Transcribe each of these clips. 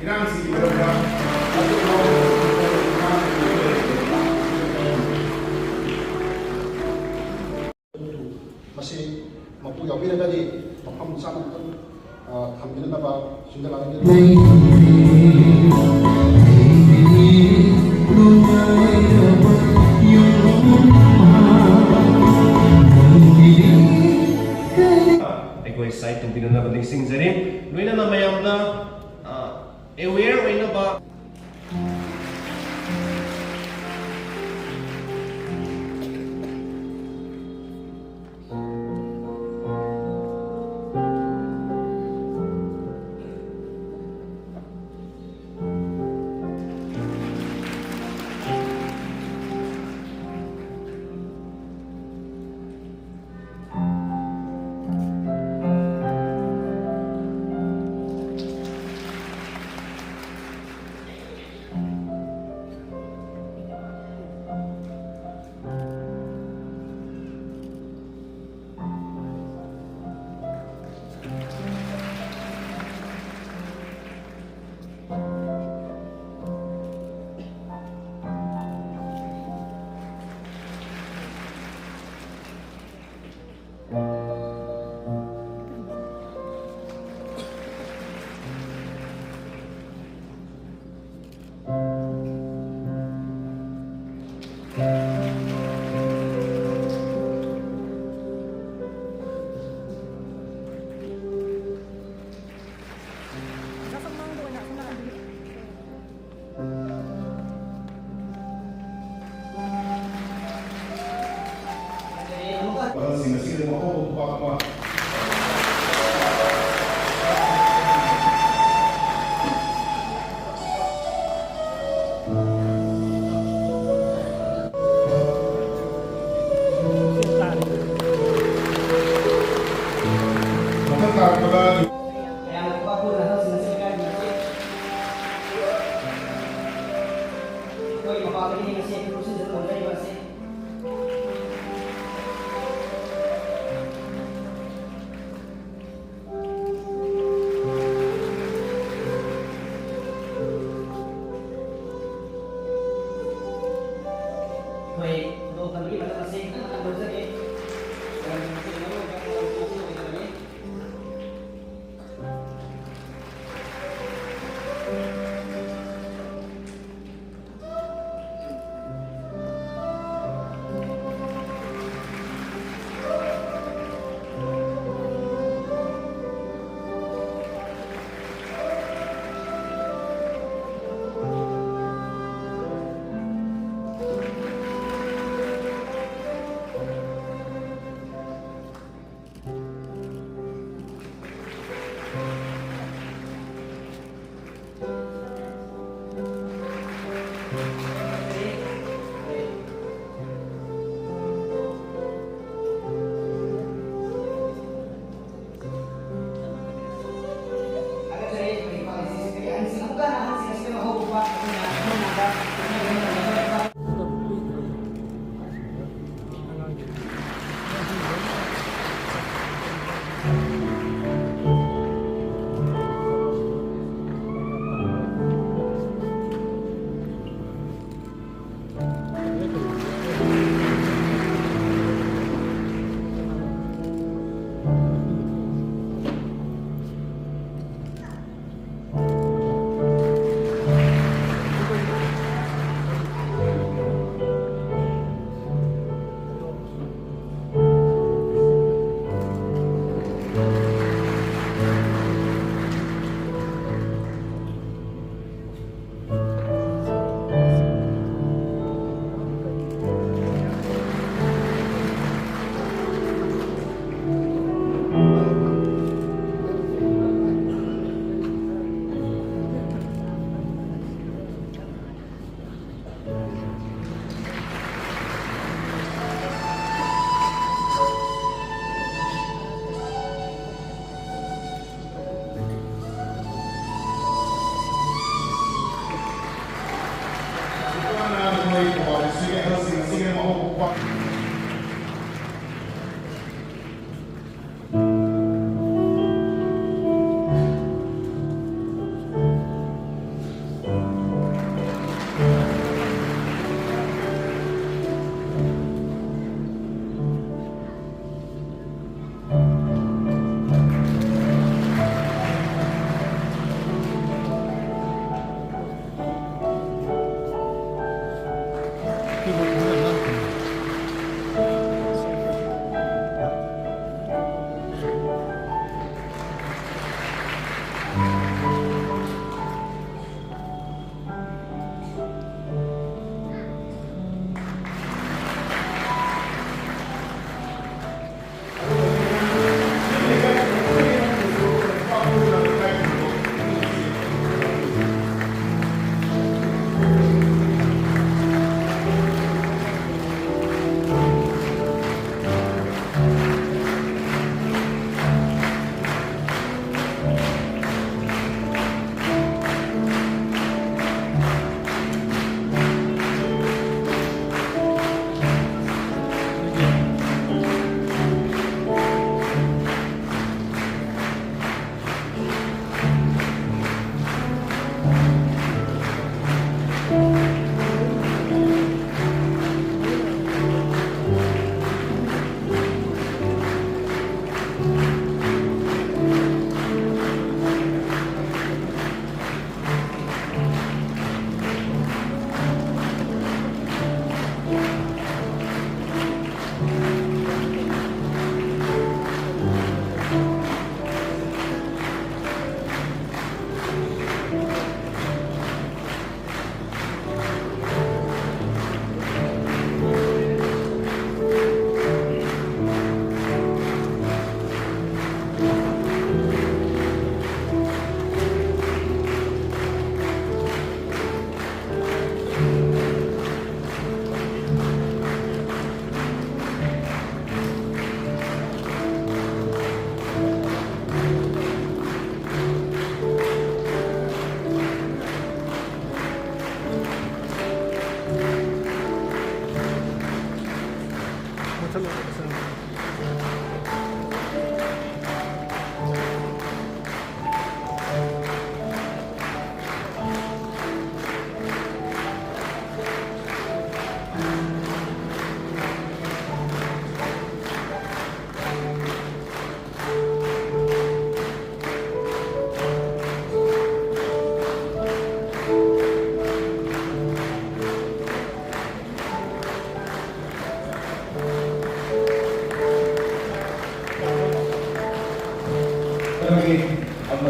dinanzi per masih mampu yakin tadi paham sangat kami nama sudah lagi ꯑꯩꯈꯣꯏ side ꯇꯧꯕꯤꯅꯅꯕ ꯅꯤꯡꯁꯤꯡꯖꯔꯤ ꯂꯣꯏꯅꯅ ꯃꯌꯥꯝꯅ aware ꯑꯣꯏꯅꯕ sing mo ako baka mo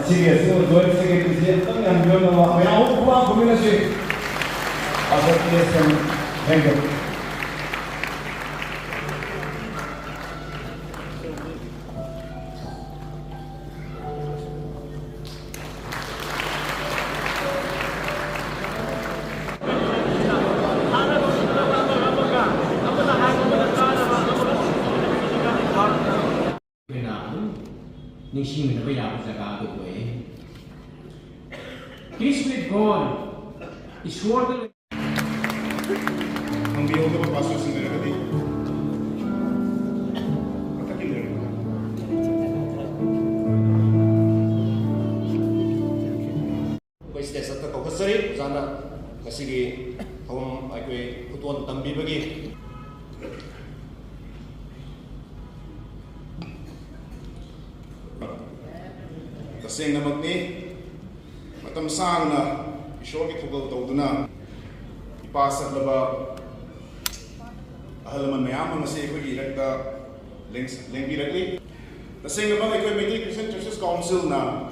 Serious, joint secretary, kami ang yun na may ako po ang kombinasyon. Association, thank you. Peace with God is working. Ang biyaw na papasok sa nila natin. Patakin na rin. Kuis desa ta ko kasari zana kasigi hom ay koy kutuan tambi bagi Tasing na magni, matamsang na isyong itugal tawdo na ipasag na ba ahalaman mayaman na siya iko'y irakta lengbirakli. Tasing na ba iko'y Middle Christian Churches Council na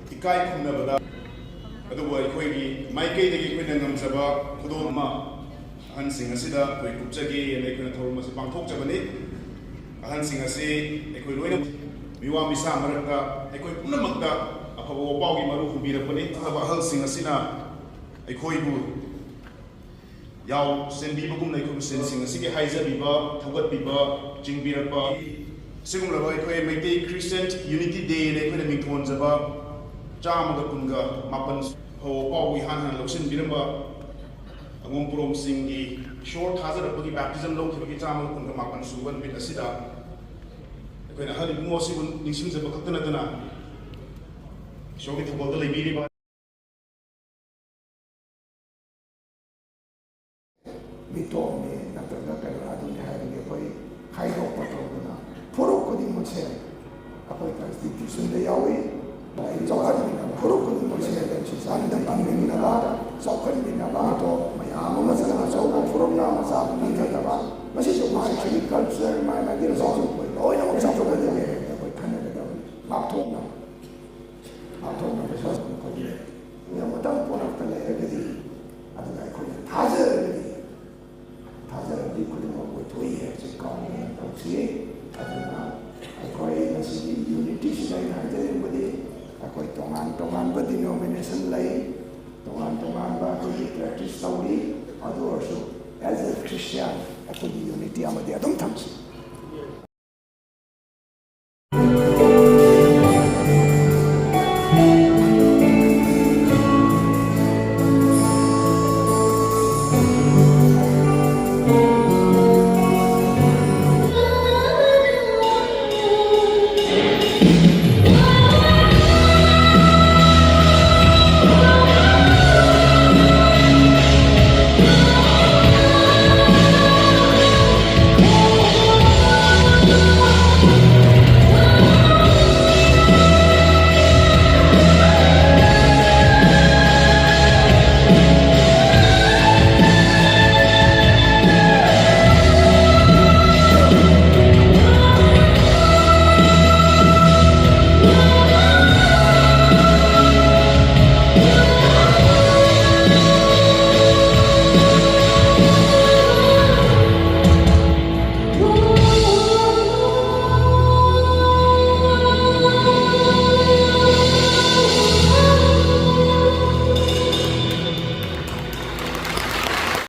ikay kong nabada. Aduwa iko'y may kay naging iko'y nangamsaba kudoon ma ahansing nga sida iko'y kupsagi yan iko'y natawag mo si pangtok sa bani ahansing nga si iko'y luwi na miwa misa maragka iko'y puna magda apawawaw maru kumbira pa ni tabahal singa sina iko'y bu yaw sendi bagum na iko'y sen singa sige haiza biba thugat biba jingbira pa sigum laba iko'y Meitei Christian Unity Day na iko'y naming tuwan zaba jamaga kunga mapan hawawaw han loksin biramba angong purom singi short hazard pagi baptism lo kibagi jamaga kunga mapan suban bit asida iko'y nahalip mo si ningsing sa pagkatana na siya kita bawa dalay biri ba Bito ni nagtagdagan na doon hari ni ako'y kayo patawag na puro ko din mo siya ako'y constitution na yawi dahil sa akin na puro ko din mo siya dahil sa akin ang pangin na ba sa akin din na ba ito may amo na sila sa upo puro na ꯃꯥꯒꯤ culture ꯃꯥꯒꯤ result ꯂꯣꯏꯅꯃꯛ ꯆꯥꯎꯊꯣꯛꯀꯗꯕꯅꯤ ꯑꯩꯈꯣꯏ ꯈꯟꯅꯒꯗꯕꯅꯤ ꯉꯥꯛꯊꯣꯛꯅꯕꯁꯨ ꯑꯩꯈꯣꯏꯒꯤ ꯑꯃꯇꯪ ꯄꯣꯔꯛꯇ ꯂꯩꯔꯒꯗꯤ ꯑꯗꯨꯒ ꯑꯩꯈꯣꯏꯅ ꯊꯥꯖꯔꯒꯗꯤ ꯈꯨꯗꯤꯡꯃꯛ ꯑꯣꯏꯊꯣꯛꯏ ꯍꯥꯏꯕꯁꯤ ꯀꯥꯎꯅ ꯇꯧꯁꯤ ꯑꯗꯨꯅ ꯑꯩꯈꯣꯏ ꯉꯁꯤꯒꯤ ꯌꯨꯅꯤꯇꯤꯁꯤꯗ ꯑꯩꯅ ꯍꯥꯏꯖꯅꯤꯡꯕꯗꯤ ꯑꯩꯈꯣꯏ ꯇꯣꯉꯥꯟ ꯇꯣꯉꯥꯟꯕ ꯗꯤꯅꯣꯃꯤꯅꯦꯁꯟ ꯂꯩ तोान तोानबा अखोई प्रैक्टिस तौरी अदु ओरसु एज ए क्रिश्चियन अखोई यूनिटी अमदि अदुम थमसी